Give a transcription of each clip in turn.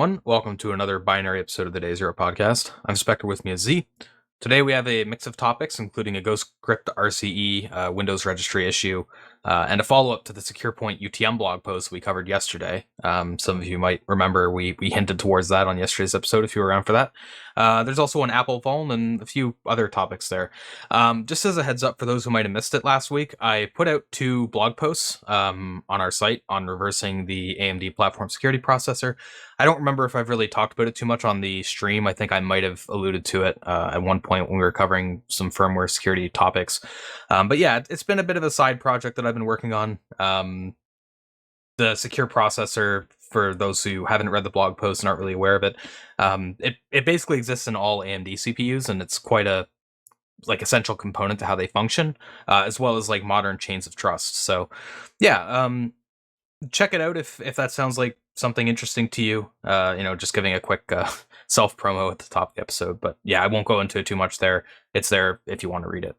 everyone. Welcome to another binary episode of the Day Zero podcast. I'm Spectre, with me is Z. Today we have a mix of topics, including a Ghostscript RCE Windows Registry issue, and a follow-up to the SecurePwn UTM blog post we covered yesterday. Some of you might remember we hinted towards that on yesterday's episode if you were around for that. There's also an Apple Vuln and a few other topics there. Just as a heads up for those who might have missed it last week, I put out 2 blog posts on our site on reversing the AMD platform security processor. I don't remember if I've really talked about it too much on the stream. I think I might have alluded to it at one point when we were covering some firmware security topics. But yeah, it's been a bit of a side project that I've been working on. The secure processor, for those who haven't read the blog post and aren't really aware of it, it basically exists in all AMD CPUs, and it's quite a essential component to how they function, as well as modern chains of trust. So yeah, check it out if that sounds like something interesting to you. Just giving a quick self promo at the top of the episode. But yeah, I won't go into it too much there. It's there if you want to read it.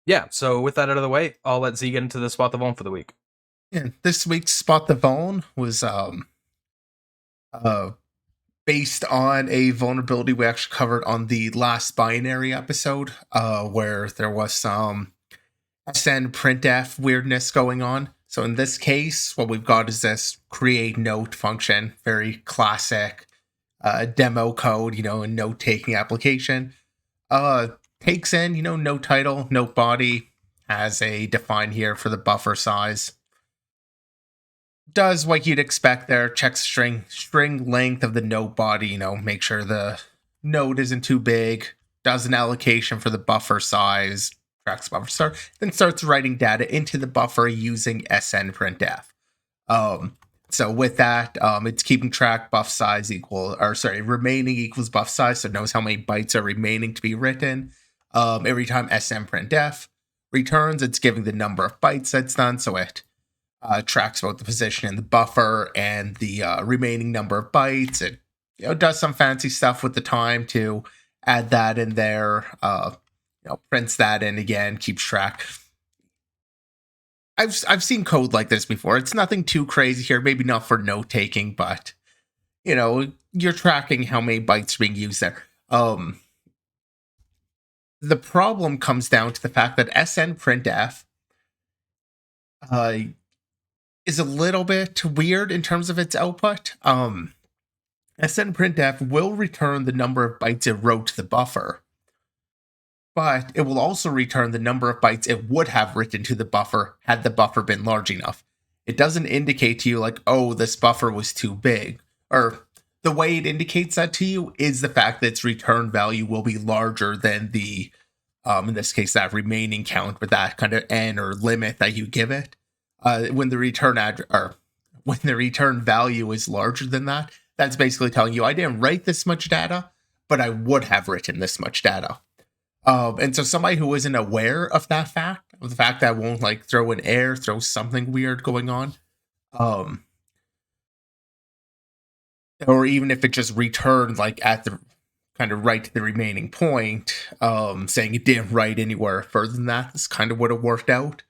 Yeah, so with that out of the way, I'll let Z get into the Spot the Vuln for the week. Yeah, this week's Spot the Vuln was based on a vulnerability we actually covered on the last binary episode, where there was some SN printf weirdness going on. So in this case, what we've got is this create note function, very classic demo code, a note-taking application. Takes in, note title, note body, has a define here for the buffer size. Does what you'd expect there, checks string length of the note body, make sure the note isn't too big, does an allocation for the buffer size, tracks buffer start, then starts writing data into the buffer using SN printf. So with that, it's keeping track remaining equals buff size, so it knows how many bytes are remaining to be written. Every time SN printf returns, it's giving the number of bytes that's done, so it tracks both the position in the buffer and the remaining number of bytes. It does some fancy stuff with the time to add that in there. Prints that in again, keeps track. I've seen code like this before. It's nothing too crazy here. Maybe not for note taking, but you're tracking how many bytes are being used there. The problem comes down to the fact that SN printf is a little bit weird in terms of its output. SN printf will return the number of bytes it wrote to the buffer, but it will also return the number of bytes it would have written to the buffer had the buffer been large enough. It doesn't indicate to you oh, this buffer was too big. Or the way it indicates that to you is the fact that its return value will be larger than the, in this case, that remaining count with that kind of n or limit that you give it. When the return value is larger than that, that's basically telling you I didn't write this much data, but I would have written this much data. And so somebody who isn't aware of that fact, of the fact that won't throw an error, throw something weird going on, or even if it just returned at the kind of right to the remaining point, saying it didn't write anywhere further than that, this kind of would have worked out.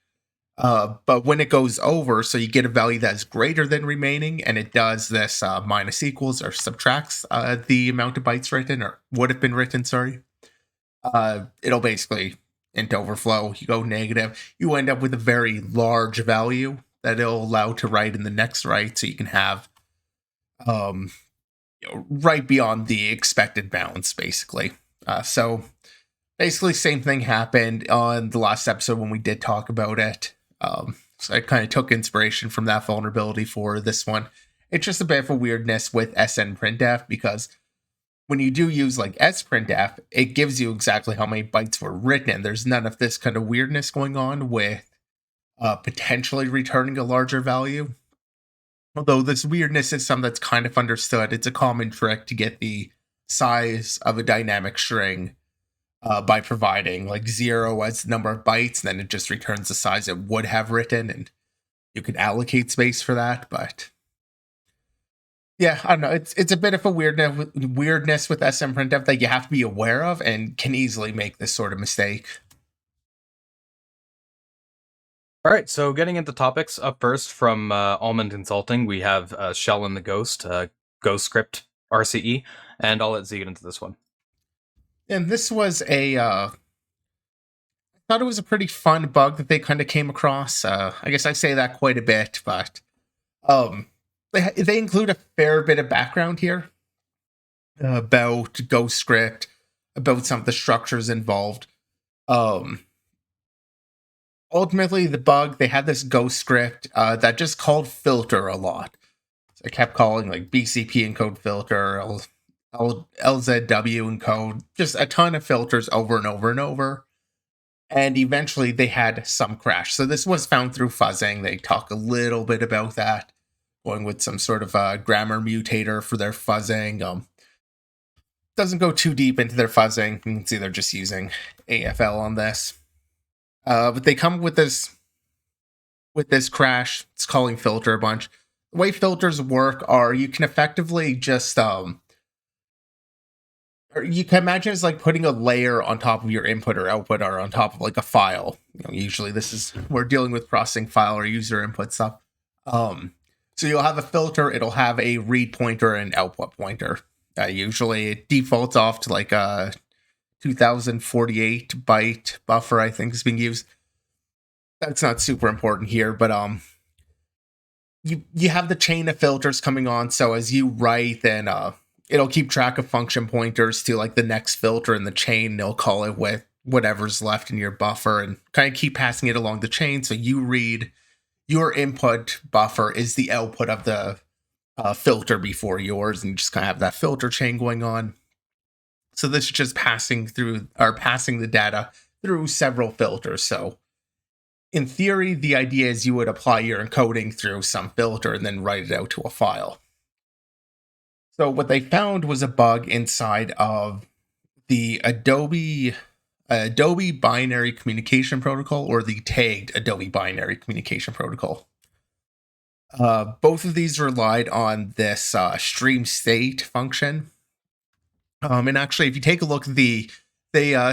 But when it goes over, so you get a value that is greater than remaining, and it does this minus equals or subtracts the amount of bytes written, or would have been written, sorry. It'll basically int overflow. You go negative, you end up with a very large value that it'll allow to write in the next write, so you can have right beyond the expected bounds, basically. So basically, same thing happened on the last episode when we did talk about it. So I kind of took inspiration from that vulnerability for this one. It's just a bit of a weirdness with SN printf, because when you do use sprintf, it gives you exactly how many bytes were written. There's none of this kind of weirdness going on with potentially returning a larger value. Although this weirdness is something that's kind of understood. It's a common trick to get the size of a dynamic string by providing 0 as the number of bytes, and then it just returns the size it would have written, and you can allocate space for that. But yeah, I don't know. It's a bit of a weirdness with smprintf that you have to be aware of and can easily make this sort of mistake. All right, so getting into topics, up first from Almond Consulting, we have Shell and the Ghost. Ghostscript RCE, and I'll let Z get into this one. And this was I thought it was a pretty fun bug that they kind of came across. I guess I say that quite a bit, but they include a fair bit of background here about Ghostscript, about some of the structures involved. Ultimately, the bug, they had this Ghostscript that just called filter a lot. So it kept calling like BCP encode filter, LZW encode, just a ton of filters over and over and over. And eventually they had some crash. So this was found through fuzzing. They talk a little bit about that, going with some sort of grammar mutator for their fuzzing. Doesn't go too deep into their fuzzing. You can see they're just using AFL on this. But they come with this crash. It's calling filter a bunch. The way filters work are you can effectively just you can imagine it's like putting a layer on top of your input or output or on top of like a file. Usually we're dealing with processing file or user input stuff. So you'll have a filter, it'll have a read pointer and output pointer. Usually it defaults off to like a 2048 byte buffer, I think is being used. That's not super important here, but you have the chain of filters coming on, so as you write, then it'll keep track of function pointers to like the next filter in the chain. They'll call it with whatever's left in your buffer and kind of keep passing it along the chain. So you read your input buffer is the output of the filter before yours, and you just kind of have that filter chain going on. So this is just passing the data through several filters. So in theory, the idea is you would apply your encoding through some filter and then write it out to a file. So what they found was a bug inside of the Adobe Binary Communication Protocol, or the tagged Adobe Binary Communication Protocol. Both of these relied on this stream state function. And actually, if you take a look at they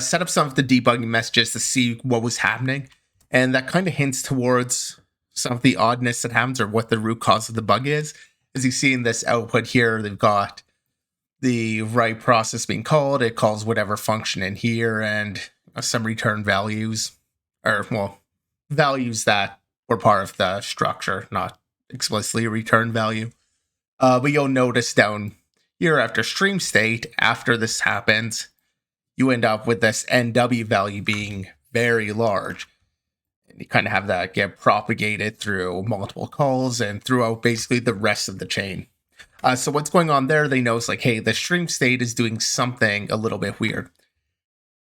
set up some of the debugging messages to see what was happening, and that kind of hints towards some of the oddness that happens or what the root cause of the bug is. As you see in this output here, they've got the write process being called. It calls whatever function in here and some return values, or values that were part of the structure, not explicitly a return value. But you'll notice down here after stream state, after this happens, you end up with this NW value being very large. And you kind of have that get propagated through multiple calls and throughout basically the rest of the chain. So what's going on there, they notice like, hey, the stream state is doing something a little bit weird.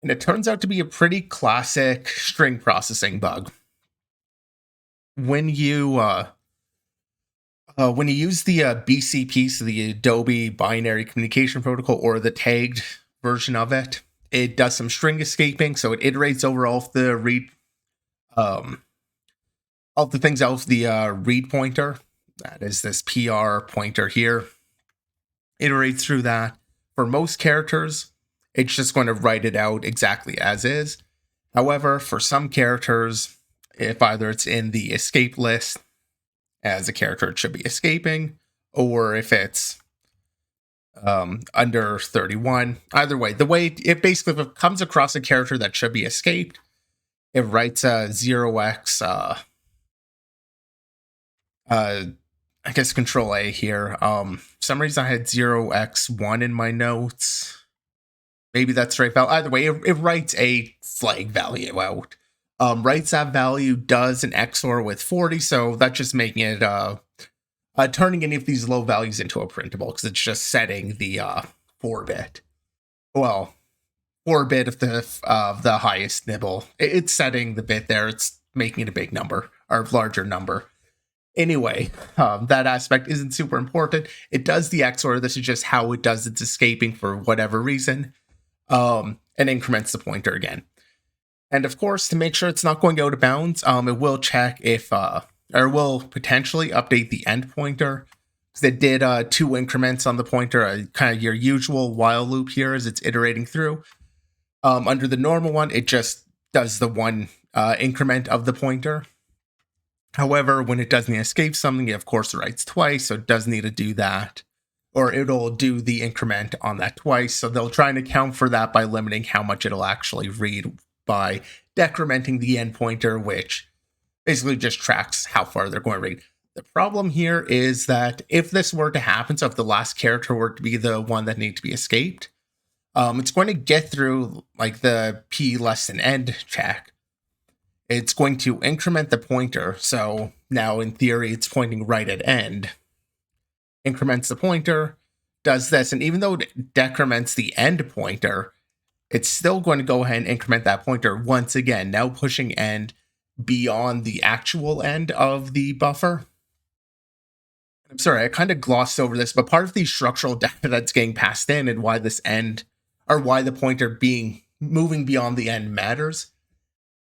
And it turns out to be a pretty classic string processing bug. When you use the BCP, so the Adobe Binary Communication Protocol, or the tagged version of it, it does some string escaping, so it iterates over all of the things out of the read pointer. That is this PR pointer here. Iterates through that. For most characters, it's just going to write it out exactly as is. However, for some characters, if either it's in the escape list as a character it should be escaping, or if it's under 31, either way, the way it basically, if it comes across a character that should be escaped, it writes a 0x, I guess control A here. For some reason I had 0x1 in my notes. Maybe that's right value. Either way, it writes a flag value out. Writes that value, does an XOR with 40, so that's just making it turning any of these low values into a printable, because it's just setting the 4-bit. Well, 4-bit of the highest nibble. It's setting the bit there. It's making it a big number, or larger number. Anyway, that aspect isn't super important. It does the XOR. This is just how it does its escaping for whatever reason. And increments the pointer again. And of course, to make sure it's not going out of bounds, it will check if, or will potentially update the end pointer. Because it did 2 increments on the pointer, kind of your usual while loop here as it's iterating through. Under the normal one, it just does the 1 increment of the pointer. However, when it doesn't escape something, it of course writes twice, so it does need to do that or it'll do the increment on that twice. So they'll try and account for that by limiting how much it'll actually read by decrementing the end pointer, which basically just tracks how far they're going to read. The problem here is that if this were to happen, so if the last character were to be the one that needs to be escaped, it's going to get through like the p less than end check. It's going to increment the pointer. So now in theory, it's pointing right at end. Increments the pointer, does this, and even though it decrements the end pointer, it's still going to go ahead and increment that pointer once again, now pushing end beyond the actual end of the buffer. I'm sorry, I kind of glossed over this, but part of the structural data that's getting passed in and why this end, or why the pointer moving beyond the end matters,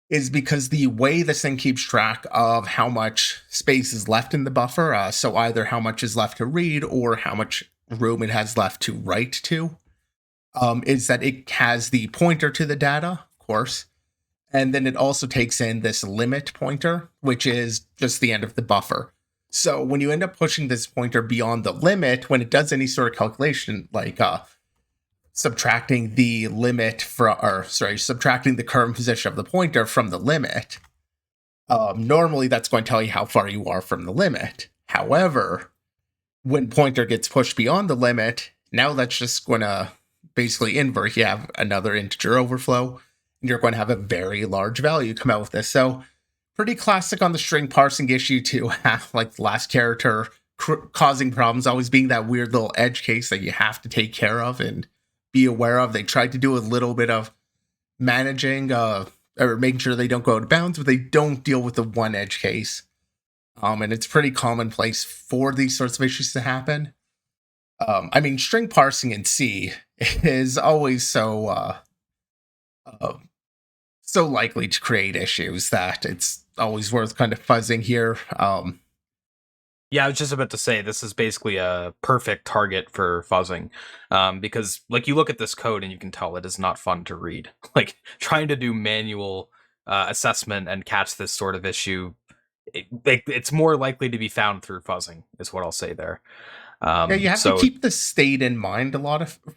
is because the way this thing keeps track of how much space is left in the buffer, so either how much is left to read or how much room it has left to write to, is that it has the pointer to the data, of course, and then it also takes in this limit pointer, which is just the end of the buffer. So when you end up pushing this pointer beyond the limit, when it does any sort of calculation, like subtracting the current position of the pointer from the limit, normally that's going to tell you how far you are from the limit. However, when pointer gets pushed beyond the limit, now that's just going to basically invert. You have another integer overflow, and you're going to have a very large value come out with this. So pretty classic on the string parsing issue to have like the last character causing problems, always being that weird little edge case that you have to take care of and be aware of. They tried to do a little bit of managing or making sure they don't go out of bounds, but they don't deal with the one edge case. And it's pretty commonplace for these sorts of issues to happen. I mean, string parsing in C is always so likely to create issues that it's always worth kind of fuzzing here. Yeah, I was just about to say, this is basically a perfect target for fuzzing, because like you look at this code and you can tell it is not fun to read. Like trying to do manual assessment and catch this sort of issue, it's more likely to be found through fuzzing, is what I'll say there. Yeah, you have to keep the state in mind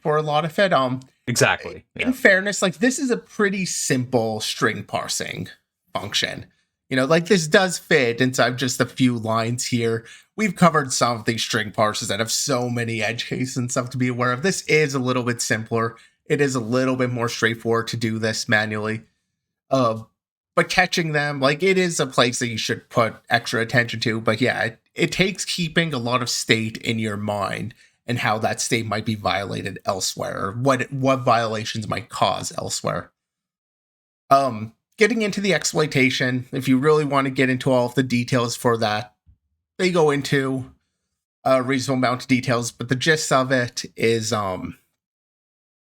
for a lot of it. Exactly. Yeah. In fairness, like this is a pretty simple string parsing function. You know, like this does fit inside just a few lines here. We've covered some of these string parsers that have so many edge cases and stuff to be aware of. This is a little bit simpler. It is a little bit more straightforward to do this manually. But catching them, like it is a place that you should put extra attention to. But yeah, it takes keeping a lot of state in your mind and how that state might be violated elsewhere, or what violations might cause elsewhere. Getting into the exploitation, if you really want to get into all of the details for that, they go into a reasonable amount of details, but the gist of it is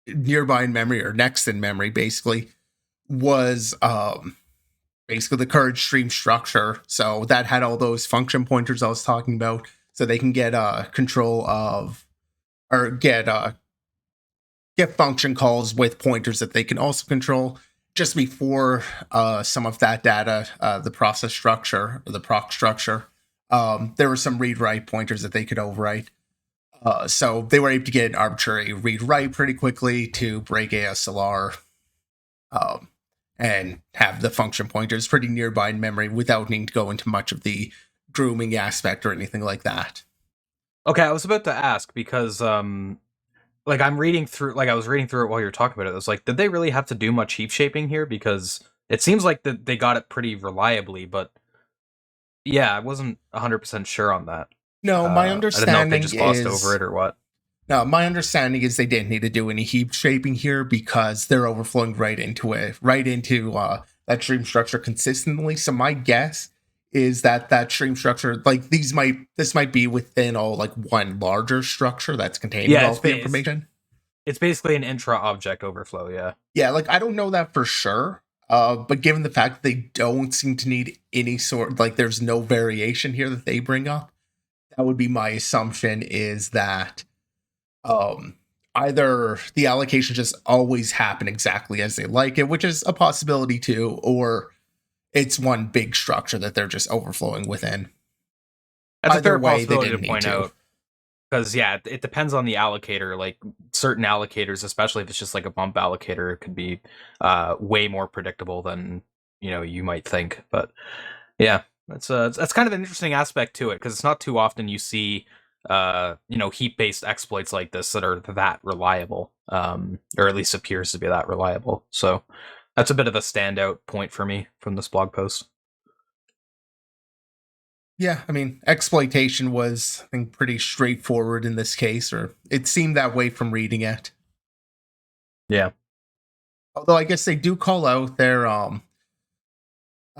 nearby in memory, or next in memory, basically, was basically the current stream structure. So that had all those function pointers I was talking about, so they can get control of, or get function calls with pointers that they can also control. Just before some of that data, the process structure, or the proc structure, there were some read-write pointers that they could overwrite. So they were able to get an arbitrary read-write pretty quickly to break ASLR and have the function pointers pretty nearby in memory without needing to go into much of the grooming aspect or anything like that. Okay, I was about to ask because like I was reading through it while you were talking about it. I was like, did they really have to do much heap shaping here? Because it seems like that they got it pretty reliably, but yeah, I wasn't 100% sure on that. No, my understanding I didn't know if they just glossed over it or what. No, my understanding is they didn't need to do any heap shaping here because they're overflowing right into that stream structure consistently. So my guess is that stream structure, like this might be within all like one larger structure that's containing all the information. It's basically an intra-object overflow, yeah. Yeah, like I don't know that for sure. But given the fact that they don't seem to need any sort, like there's no variation here that they bring up, that would be my assumption, is that either the allocations just always happen exactly as they like it, which is a possibility too, or it's one big structure that they're just overflowing within. That's a fair possibility to point out. Because yeah, it depends on the allocator. Like certain allocators, especially if it's just like a bump allocator, it could be way more predictable than you might think. But yeah, that's kind of an interesting aspect to it because it's not too often you see heap based exploits like this that are that reliable, or at least appears to be that reliable. So that's a bit of a standout point for me from this blog post. Yeah, I mean, exploitation was, I think, pretty straightforward in this case, or it seemed that way from reading it. Yeah. Although I guess they do call out their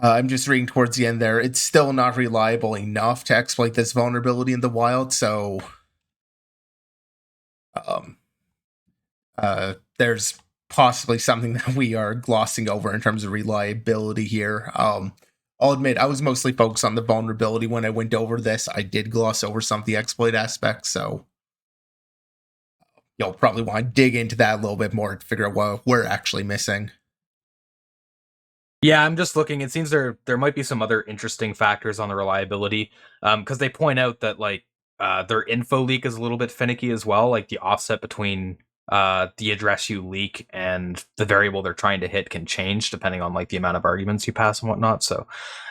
I'm just reading towards the end there. It's still not reliable enough to exploit this vulnerability in the wild, so um, there's possibly something that we are glossing over in terms of reliability here. I'll admit, I was mostly focused on the vulnerability when I went over this. I did gloss over some of the exploit aspects, so you'll probably want to dig into that a little bit more to figure out what we're actually missing. Yeah, I'm just looking. It seems there might be some other interesting factors on the reliability, because they point out that like their info leak is a little bit finicky as well. Like the offset between the address you leak and the variable they're trying to hit can change depending on like the amount of arguments you pass and whatnot. So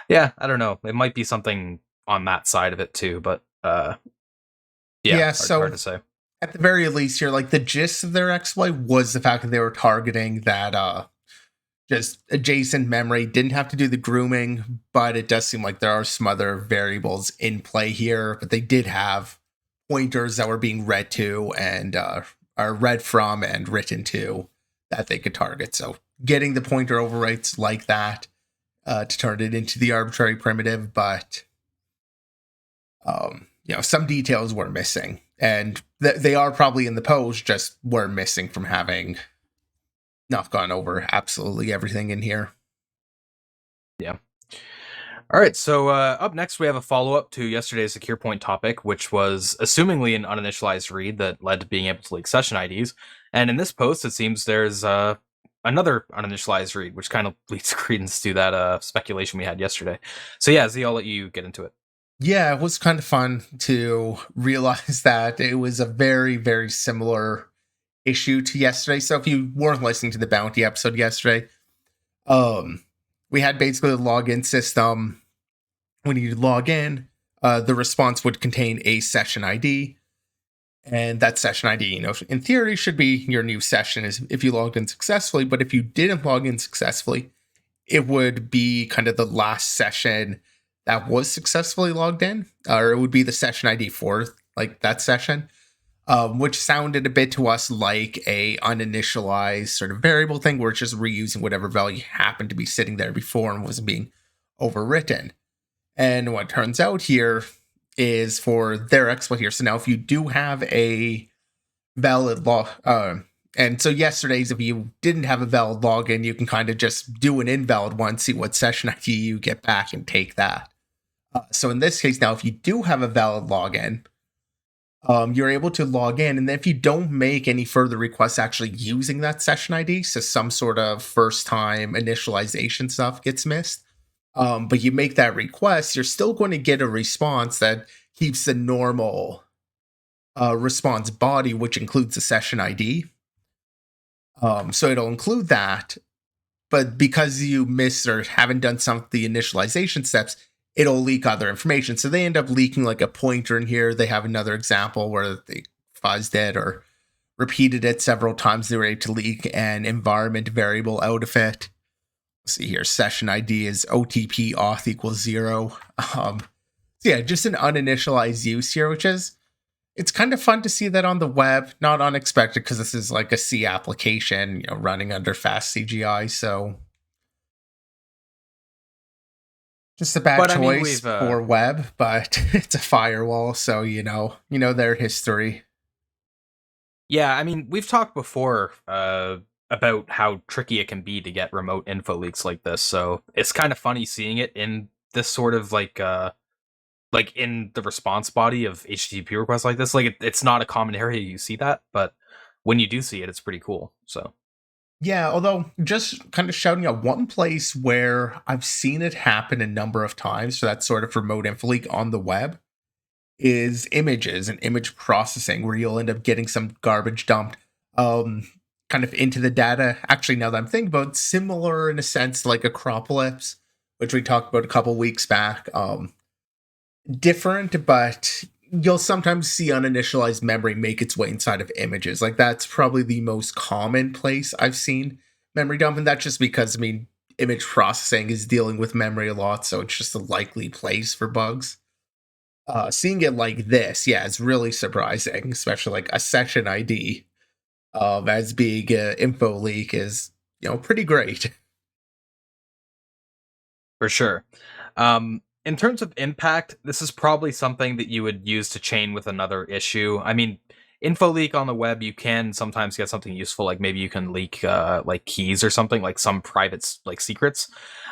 yeah, I don't know. It might be something on that side of it too, but yeah, Yeah, hard so to say. at the very least here, like the gist of their exploit was the fact that they were targeting that just adjacent memory, didn't have to do the grooming, but it does seem like there are some other variables in play here. But they did have pointers that were being read to and are read from and written to that they could target. So getting the pointer overwrites like that to turn it into the arbitrary primitive, but some details were missing, and they are probably in the post, just were missing from having not gone over absolutely everything in here. Yeah. All right, so up next we have a follow-up to yesterday's SecurePwn topic, which was assumingly an uninitialized read that led to being able to leak session IDs. And in this post, it seems there's another uninitialized read, which kind of leads credence to that speculation we had yesterday. So yeah, Z, I'll let you get into it. Yeah, it was kind of fun to realize that it was a very, very similar issue to yesterday. So if you weren't listening to the Bounty episode yesterday, we had basically the login system. When you log in, the response would contain a session ID. And that session ID, in theory, should be your new session is if you logged in successfully. But if you didn't log in successfully, it would be kind of the last session that was successfully logged in, or it would be the session ID for like that session, which sounded a bit to us like a uninitialized sort of variable thing where it's just reusing whatever value happened to be sitting there before and wasn't being overwritten. And what turns out here is for their exploit here. So now if you do have a valid log, and so yesterday's, if you didn't have a valid login, you can kind of just do an invalid one, see what session ID you get back and take that. So in this case now, if you do have a valid login, you're able to log in. And then if you don't make any further requests actually using that session ID, so some sort of first time initialization stuff gets missed, but you make that request, you're still going to get a response that keeps the normal response body, which includes the session ID. So it'll include that, but because you missed or haven't done some of the initialization steps, it'll leak other information. So they end up leaking like a pointer in here. They have another example where they fuzzed it or repeated it several times. They were able to leak an environment variable out of it. Let's see here, session ID is OTP auth equals 0. So yeah, just an uninitialized use here, which is, it's kind of fun to see that on the web, not unexpected because this is like a C application, running under fast CGI. So just a bad choice for web, but it's a firewall. So, their history. Yeah, I mean, we've talked before about how tricky it can be to get remote info leaks like this. So it's kind of funny seeing it in this sort of like in the response body of HTTP requests like this. Like it's not a common area you see that, but when you do see it, it's pretty cool. So yeah, although just kind of shouting out one place where I've seen it happen a number of times for that sort of remote info leak on the web is images and image processing, where you'll end up getting some garbage dumped um, kind of into the data. Actually, now that I'm thinking about it, similar in a sense like Acropolis, which we talked about a couple weeks back. Different, but you'll sometimes see uninitialized memory make its way inside of images. Like that's probably the most common place I've seen memory dump, and that's just because image processing is dealing with memory a lot, so it's just a likely place for bugs. Seeing it like this, yeah, it's really surprising, especially like a session ID as being info leak is pretty great. For sure. In terms of impact, this is probably something that you would use to chain with another issue. I mean, info leak on the web, you can sometimes get something useful, like maybe you can leak like keys or something, like some private like secrets.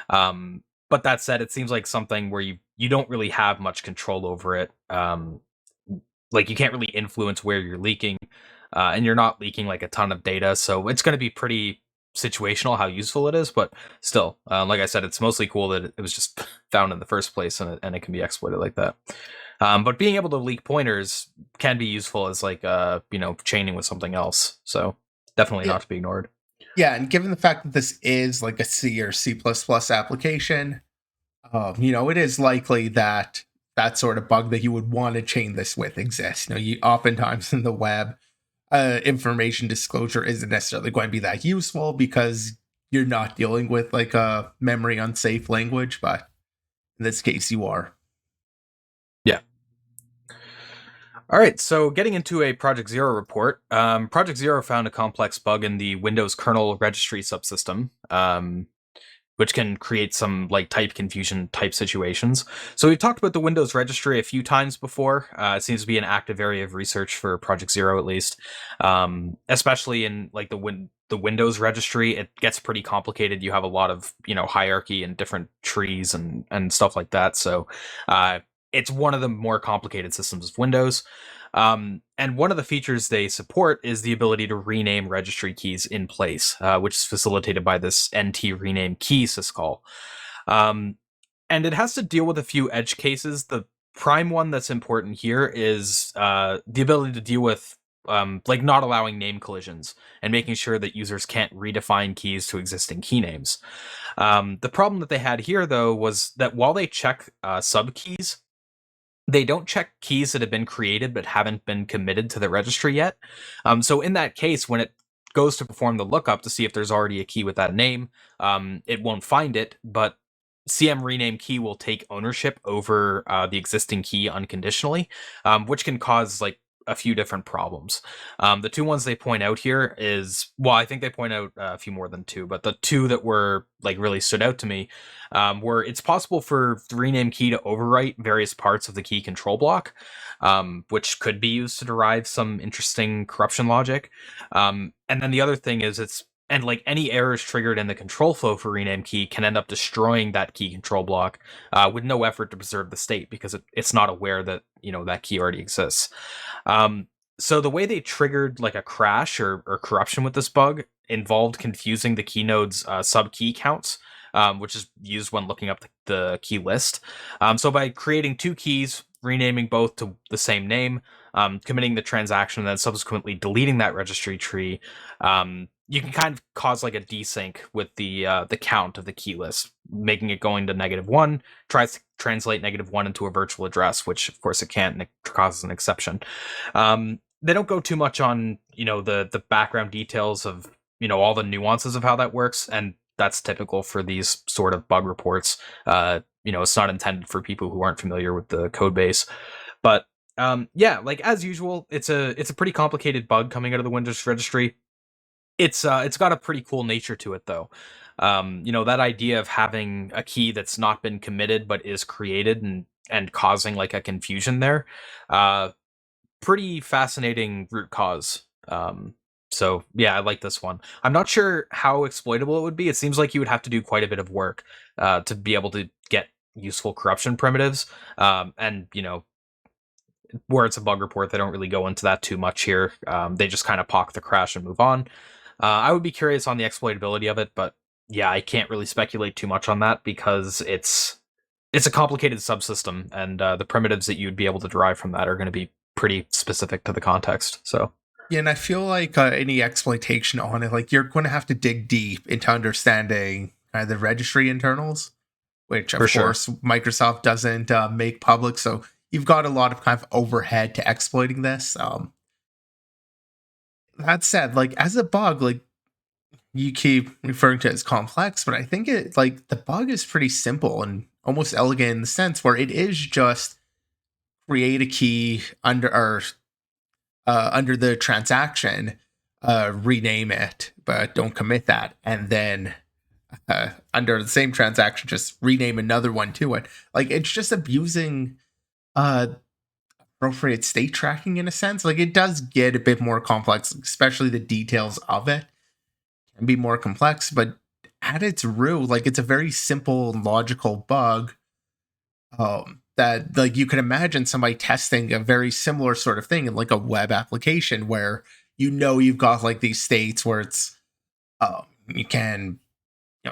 But that said, it seems like something where you don't really have much control over it. Like you can't really influence where you're leaking, and you're not leaking like a ton of data, so it's going to be pretty situational how useful it is. But still, like I said, it's mostly cool that it was just found in the first place, and it can be exploited like that. But being able to leak pointers can be useful as like chaining with something else. So definitely Yeah, not to be ignored. yeah, and given the fact that this is like a C or C++ application, it is likely that that sort of bug that you would want to chain this with exists. You oftentimes in the web, information disclosure isn't necessarily going to be that useful because you're not dealing with like a memory unsafe language, but in this case, you are. Yeah. All right, so getting into a Project Zero report, Project Zero found a complex bug in the Windows kernel registry subsystem, which can create some like type confusion type situations. So we've talked about the Windows registry a few times before. It seems to be an active area of research for Project Zero, at least, especially in like the Windows registry. It gets pretty complicated. You have a lot of hierarchy and different trees and stuff like that. So it's one of the more complicated systems of Windows. And one of the features they support is the ability to rename registry keys in place, which is facilitated by this NtRenameKey syscall. And it has to deal with a few edge cases. The prime one that's important here is the ability to deal with like not allowing name collisions and making sure that users can't redefine keys to existing key names. The problem that they had here, though, was that while they check subkeys, they don't check keys that have been created but haven't been committed to the registry yet. So in that case, when it goes to perform the lookup to see if there's already a key with that name, it won't find it, but CM rename key will take ownership over the existing key unconditionally, which can cause like a few different problems. The two ones they point out here is, well, I think they point out a few more than two, but the two that were like really stood out to me where it's possible for the rename key to overwrite various parts of the key control block, which could be used to derive some interesting corruption logic. And then the other thing is and like any errors triggered in the control flow for rename key can end up destroying that key control block with no effort to preserve the state because it's not aware that that key already exists. So the way they triggered like a crash or corruption with this bug involved confusing the key node's sub key counts, which is used when looking up the key list. So by creating two keys, renaming both to the same name, committing the transaction, and then subsequently deleting that registry tree, you can kind of cause like a desync with the count of the key list, making it going to -1, tries to translate -1 into a virtual address, which of course it can't, and it causes an exception. They don't go too much on the background details of all the nuances of how that works, and that's typical for these sort of bug reports. It's not intended for people who aren't familiar with the code base, but yeah, like as usual, it's a pretty complicated bug coming out of the Windows registry. It's got a pretty cool nature to it, though. That idea of having a key that's not been committed but is created and causing like a confusion there. Pretty fascinating root cause. So yeah, I like this one. I'm not sure how exploitable it would be. It seems like you would have to do quite a bit of work to be able to get useful corruption primitives. And where it's a bug report, they don't really go into that too much here. They just kind of pock the crash and move on. I would be curious on the exploitability of it, but yeah, I can't really speculate too much on that because it's it's a complicated subsystem, and the primitives that you'd be able to derive from that are going to be pretty specific to the context. So Yeah, and I feel like any exploitation on it, like you're going to have to dig deep into understanding the registry internals, which for of sure. course Microsoft doesn't make public. So you've got a lot of kind of overhead to exploiting this. That said, like as a bug, like you keep referring to it as complex, but I think it like the bug is pretty simple and almost elegant in the sense where it is just create a key under the transaction, rename it, but don't commit that, and then under the same transaction, just rename another one to it. Like it's just abusing uh, appropriate state tracking in a sense. Like it does get a bit more complex, especially the details of it can be more complex, but at its root, like it's a very simple logical bug that like you can imagine somebody testing a very similar sort of thing in like a web application where you've got like these states where it's you can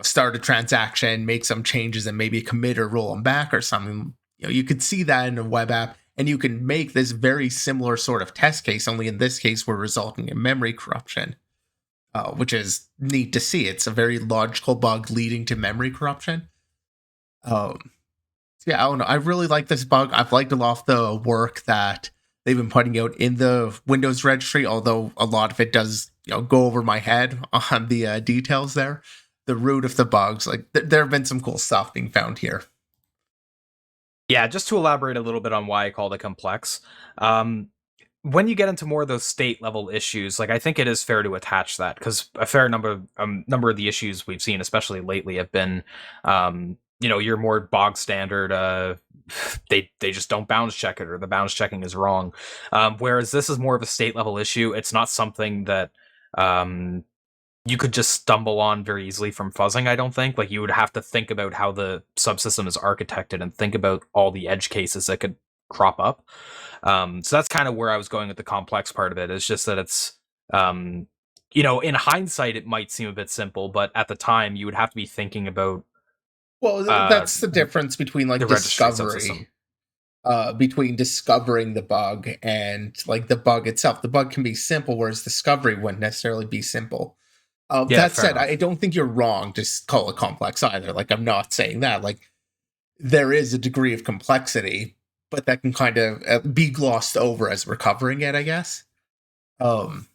start a transaction, make some changes, and maybe commit or roll them back or something. You could see that in a web app, and you can make this very similar sort of test case. Only in this case, we're resulting in memory corruption, which is neat to see. It's a very logical bug leading to memory corruption. Um, yeah, I don't know. I really like this bug. I've liked a lot of the work that they've been putting out in the Windows registry, although a lot of it does, go over my head on the details there. The root of the bugs, like there have been some cool stuff being found here. Yeah, just to elaborate a little bit on why I called it complex. When you get into more of those state level issues, like I think it is fair to attach that because a fair number of the issues we've seen, especially lately, have been, your more bog standard. They just don't bounds check it, or the bounds checking is wrong. Whereas this is more of a state level issue. It's not something that you could just stumble on very easily from fuzzing. I don't think like you would have to think about how the subsystem is architected and think about all the edge cases that could crop up. So that's kind of where I was going with the complex part of it. It's just that it's, in hindsight, it might seem a bit simple, but at the time, you would have to be thinking about Well, that's the difference between like the registry subsystem. between discovering the bug and like the bug itself. The bug can be simple, whereas discovery wouldn't necessarily be simple. Yeah, That fair said, enough. I don't think you're wrong to call it complex either. Like, I'm not saying that. Like, there is a degree of complexity, but that can kind of be glossed over as we're covering it, I guess. Um,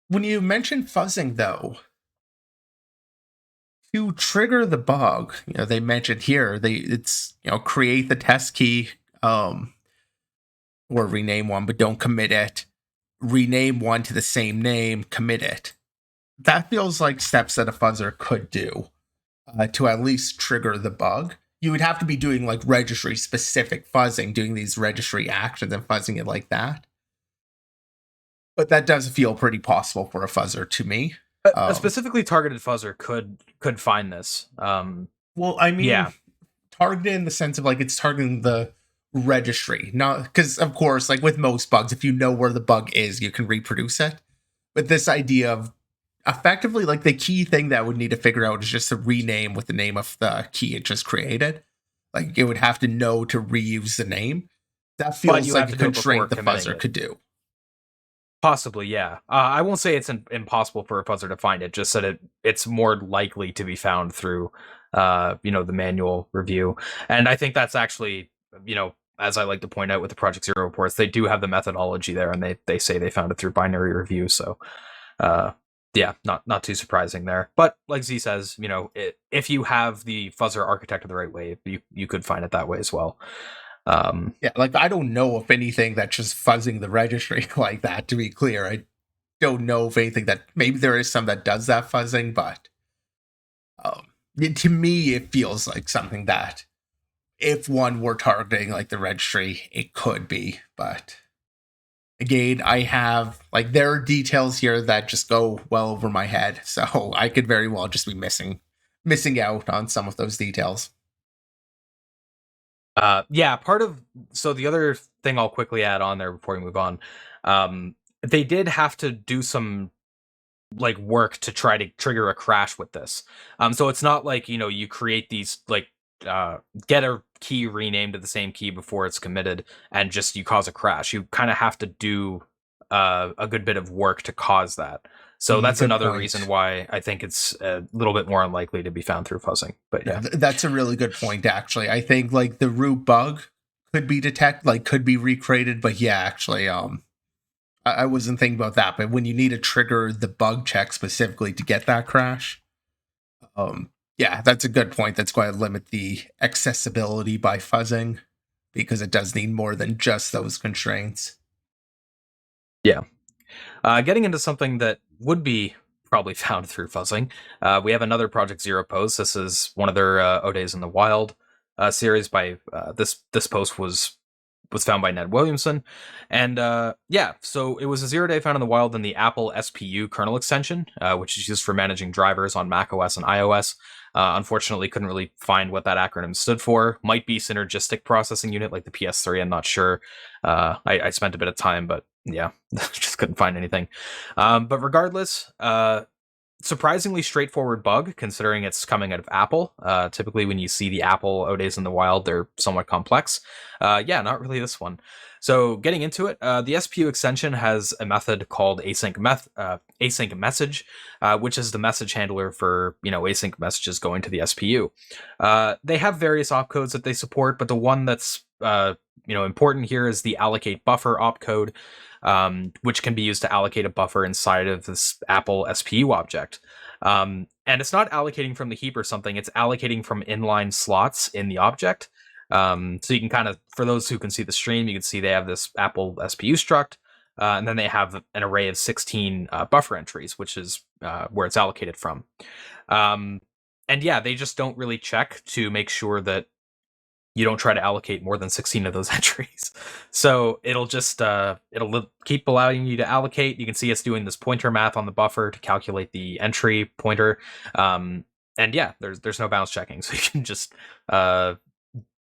when you mentioned fuzzing, though, to trigger the bug, they mentioned here it's create the test key, or rename one, but don't commit it. Rename one to the same name, commit it. That feels like steps that a fuzzer could do to at least trigger the bug. You would have to be doing like registry specific fuzzing, doing these registry actions and fuzzing it like that. But that does feel pretty possible for a fuzzer to me. A specifically targeted fuzzer could find this. Well, I mean, Yeah, targeted in the sense of like it's targeting the registry, not because of course, like with most bugs, if you know where the bug is, you can reproduce it. But this idea of effectively like the key thing that would need to figure out is just to rename with the name of the key it just created. Like it would have to know to reuse the name. That but feels you like have a to do it before constraint the committing fuzzer it. could do. Possibly, yeah. I won't say it's impossible for a fuzzer to find it. Just that it's more likely to be found through, the manual review. And I think that's actually, as I like to point out with the Project Zero reports, they do have the methodology there, and they say they found it through binary review. So, yeah, not too surprising there. But like Z says, if you have the fuzzer architected the right way, you could find it that way as well. Yeah, like I don't know if anything that's just fuzzing the registry like that, to be clear. I don't know if anything that maybe there is some that does that fuzzing, but to me it feels like something that if one were targeting like the registry, it could be. But again, I have like there are details here that just go well over my head, so I could very well just be missing out on some of those details. Yeah, so the other thing I'll quickly add on there before we move on, they did have to do some like work to try to trigger a crash with this. So it's not like, you create these like get a key renamed to the same key before it's committed, and just you cause a crash. You kind of have to do a good bit of work to cause that. So that's Good another point. reason why I think it's a little bit more unlikely to be found through fuzzing. But yeah, That's a really good point, actually. I think like the root bug could be could be recreated, but yeah, actually, I wasn't thinking about that. But when you need to trigger the bug check specifically to get that crash, yeah, that's a good point. That's going to limit the accessibility by fuzzing, because it does need more than just those constraints. yeah. Getting into something that would be probably found through fuzzing, we have another Project Zero post. This is one of their O Days in the Wild series. By this post was found by Ned Williamson, and yeah, so it was a 0-day found in the wild in the AppleSPU kernel extension, which is used for managing drivers on macOS and iOS. Unfortunately, couldn't really find what that acronym stood for. Might be Synergistic Processing Unit, like the PS3. I'm not sure. I spent a bit of time, but yeah, just couldn't find anything. But regardless, surprisingly straightforward bug, considering it's coming out of Apple. Typically, when you see the Apple O Days in the wild, they're somewhat complex. Yeah, not really this one. So getting into it, the SPU extension has a method called async message, which is the message handler for async messages going to the SPU. They have various opcodes that they support, but the one that's important here is the allocate buffer opcode, which can be used to allocate a buffer inside of this Apple SPU object. And it's not allocating from the heap or something, it's allocating from inline slots in the object. So you can kind of, for those who can see the stream, you can see they have this Apple SPU struct, and then they have an array of 16 buffer entries, which is where it's allocated from. And yeah, they just don't really check to make sure that you don't try to allocate more than 16 of those entries. So it'll just it'll keep allowing you to allocate. You can see it's doing this pointer math on the buffer to calculate the entry pointer. And yeah, there's no bounds checking, so you can just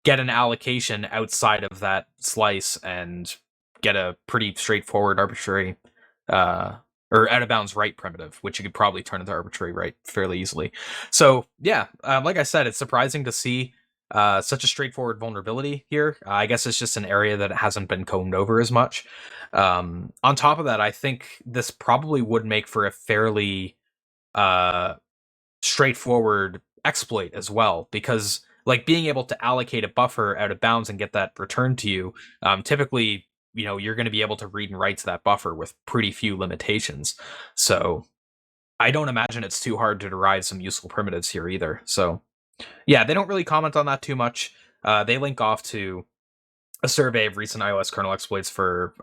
get an allocation outside of that slice and get a pretty straightforward arbitrary or out of bounds write primitive, which you could probably turn into arbitrary write fairly easily. So yeah, like I said, it's surprising to see such a straightforward vulnerability here. I guess it's just an area that hasn't been combed over as much. On top of that, I think this probably would make for a fairly straightforward exploit as well, because like being able to allocate a buffer out of bounds and get that returned to you, typically, you're going to be able to read and write to that buffer with pretty few limitations. So I don't imagine it's too hard to derive some useful primitives here either. So yeah, they don't really comment on that too much. They link off to a survey of recent iOS kernel exploits for,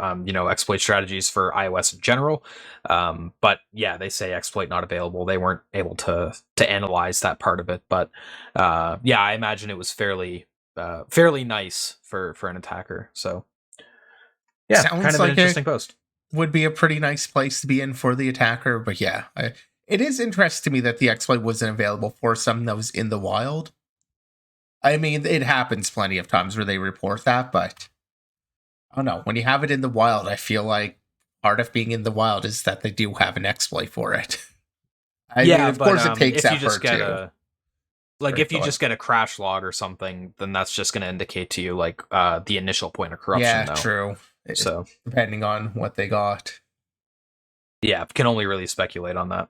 exploit strategies for iOS in general. But yeah, they say exploit not available. They weren't able to analyze that part of it. But yeah, I imagine it was fairly nice for an attacker. So yeah, Sounds kind of an interesting post. Would be a pretty nice place to be in for the attacker. But yeah, it is interesting to me that the exploit wasn't available for something that was in the wild. I mean, it happens plenty of times where they report that, but I don't know. When you have it in the wild, I feel like part of being in the wild is that they do have an exploit for it. I mean, of course, it takes effort too. If you just get a crash log or something, then that's just going to indicate to you like the initial point of corruption. Yeah, though. true. So depending on what they got. Yeah, can only really speculate on that.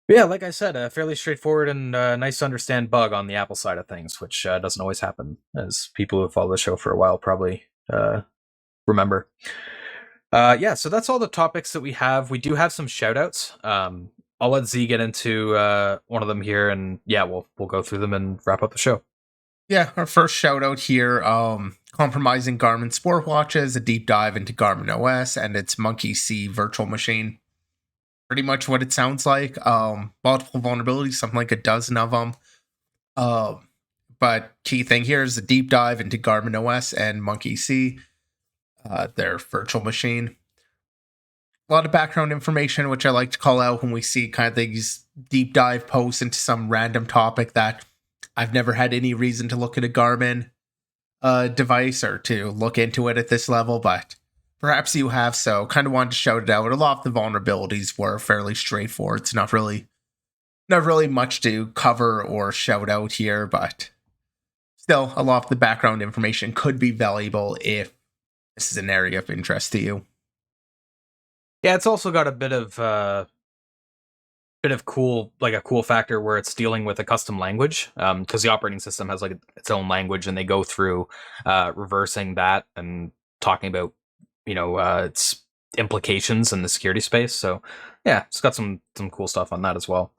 But yeah, like I said, a fairly straightforward and nice to understand bug on the Apple side of things, which doesn't always happen, as people who have followed the show for a while probably remember. Yeah, so that's all the topics that we have. We do have some shout-outs. I'll let Z get into one of them here, and yeah, we'll go through them and wrap up the show. Yeah, our first shout-out here, compromising Garmin sport watches, a deep dive into GarminOS and its MonkeyC virtual machine. Pretty much what it sounds like. Multiple vulnerabilities, something like a dozen of them. But key thing here is a deep dive into GarminOS and MonkeyC, their virtual machine. A lot of background information, which I like to call out when we see kind of these deep dive posts into some random topic that I've never had any reason to look at a Garmin device or to look into it at this level, but perhaps you have, so kind of wanted to shout it out. A lot of the vulnerabilities were fairly straightforward. It's not really not really much to cover or shout out here, but still, a lot of the background information could be valuable if this is an area of interest to you. Yeah, it's also got a bit of cool, like a cool factor where it's dealing with a custom language, because the operating system has like its own language, and they go through reversing that and talking about its implications in the security space. So yeah, it's got some cool stuff on that as well.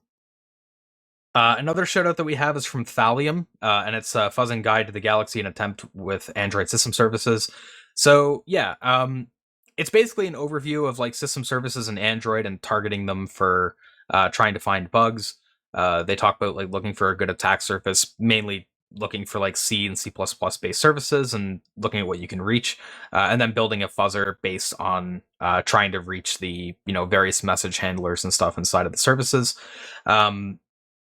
Another shout out that we have is from Thallium, and it's a fuzzing guide to the galaxy and attempt with Android system services. So yeah, it's basically an overview of like system services in Android and targeting them for trying to find bugs. They talk about like looking for a good attack surface, mainly looking for like C and C++ based services and looking at what you can reach, and then building a fuzzer based on trying to reach the various message handlers and stuff inside of the services.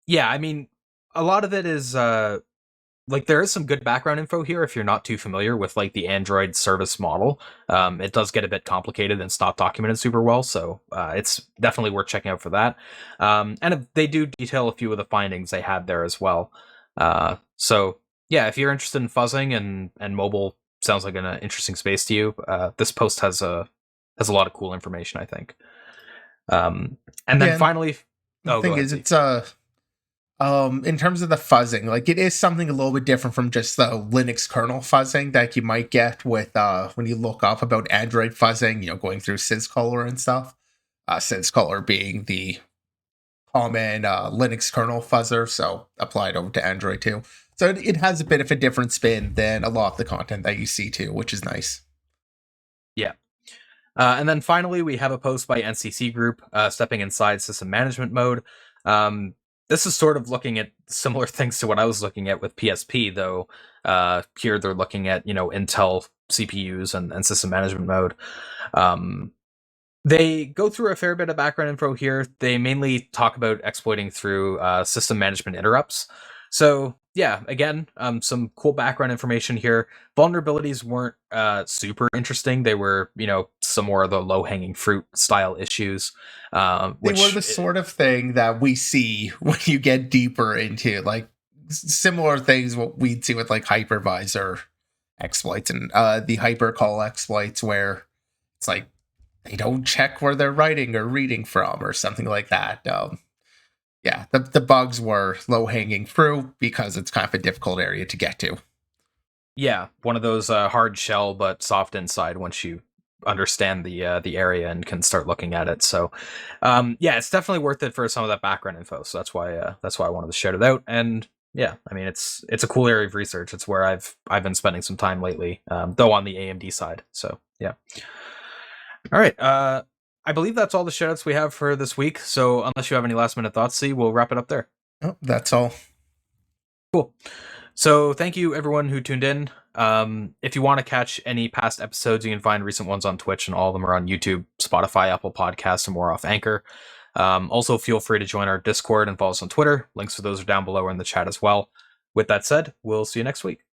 Yeah, I mean, a lot of it is like there is some good background info here if you're not too familiar with like the Android service model. It does get a bit complicated and it's not documented super well, so it's definitely worth checking out for that. And they do detail a few of the findings they had there as well. So yeah, if you're interested in fuzzing and mobile sounds like an interesting space to you, this post has a lot of cool information, I think. And then finally, the thing is, it's in terms of the fuzzing, like it is something a little bit different from just the Linux kernel fuzzing that you might get with when you look up about Android fuzzing, going through syscaller and stuff. Syscaller being the common Linux kernel fuzzer, so applied over to Android too. So it has a bit of a different spin than a lot of the content that you see too, which is nice. Yeah. And then finally, we have a post by NCC Group, stepping inside system management mode. This is sort of looking at similar things to what I was looking at with PSP, though here they're looking at, Intel CPUs and system management mode. They go through a fair bit of background info here. They mainly talk about exploiting through system management interrupts. So yeah, again, some cool background information here. Vulnerabilities weren't super interesting. They were, some more of the low-hanging fruit style issues. They were the sort of thing that we see when you get deeper into like similar things what we'd see with like hypervisor exploits and the hypercall exploits, where it's like they don't check where they're writing or reading from or something like that. Yeah, the bugs were low-hanging fruit because it's kind of a difficult area to get to. Yeah, one of those hard shell but soft inside once you understand the area and can start looking at it. So yeah, it's definitely worth it for some of that background info. So that's why I wanted to shout it out. And yeah, I mean it's a cool area of research. It's where I've been spending some time lately, though on the AMD side. So yeah. All right. I believe that's all the shoutouts we have for this week. So unless you have any last minute thoughts, C, we'll wrap it up there. Oh, that's all. Cool. So thank you everyone who tuned in. If you want to catch any past episodes, you can find recent ones on Twitch, and all of them are on YouTube, Spotify, Apple Podcasts, and more off Anchor. Also, feel free to join our Discord and follow us on Twitter. Links for those are down below or in the chat as well. With that said, we'll see you next week.